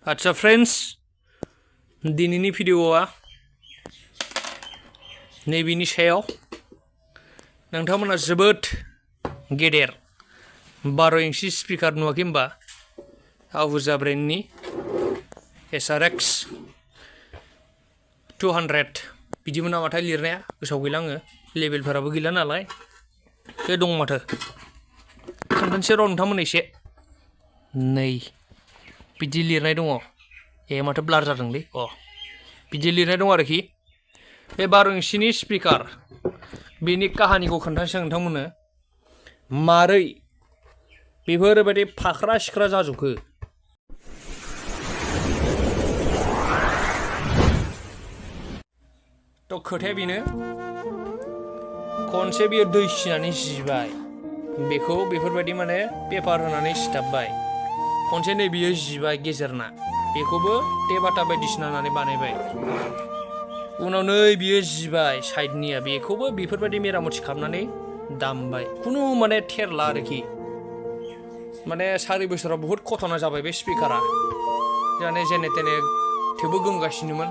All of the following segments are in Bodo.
आच्छा फ्रेंड्स दिनैनि भिडिअआ नैबेनि सायाव नोंथांमोना जोबोद गेदेर 12 इंचि स्पिकार नुवाखै होमबा आहुजा ब्रेन्डनि SRX 200 बिदिमोन नामाथाय लिरनाया गोसोआव गैला आङो लेभेलफोराबो गैला नालाय बे दं माथो खोन्थानोसै र' नोंथांमोन एसे नै बिदि लिरनाय दङ ए माथो ब्लार जादोंलै बिदि लिरनाय दं आरोखि बे 12 इंचिनि स्पिकार बेनि काहानिखौ खोन्थानोसै आं नोंथांमोननो मारै बेफोरबायदि फाख्रा सिख्रा जाजोबखो थ' खोथाया बेनो खनसे बियो दै सिनानै जिबाय बेखौ बेफोरबायदि माने पेपार होनानै सिथाबबाय खनसे नै बियो जिबाय गेजेरना बेखौबो टेबाटा बायदिसिना होनानै बानायबाय उनाव नै बियो जिबाय साइडनिया बेखौबो बेफोरबायदि मेरामति खालामनानै दामबाय खुनु माने थेरला आरोखि माने 4 बोसोराव बहुत घटना जाबाय बे स्पिकारा जाने जेने तेने थेवबो गोमगासिनोमोन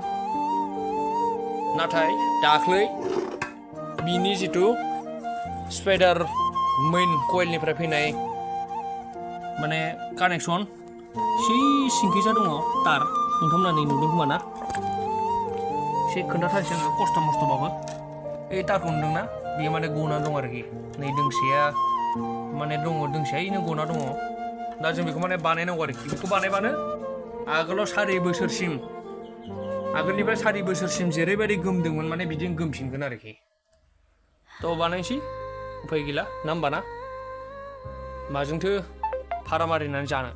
नाथाय दाख्लै बिनि जितु स्पाइडार मेइन कइलनिफ्राय फैनाय माने कानेक्सन सिंखैजा दङ तार नोंथांमोना नै नुदों खोमा ना एसे खोन्थाथारसै आङो खस्थ' मस्थ'बाबो बे तारखौ नुदोंना बेयो माने गना दं आरोखि नै दोंसेया माने दङ दोंसेया इनो गना दङ दा जों बेखौ माने बानायनांगौ आरोखि बेखौ बानायबानो आगोलाव 4 बोसोरसिम आगोलनिफ्राय 4 बोसोरसिम जेरैबायदि गोमदोंमोन माने बिदिनो गोमफिनगोन आरोखि थ' बानायनोसै उफाय गैला ना होमबा ना माजोंथो भारा मारिनानै जानो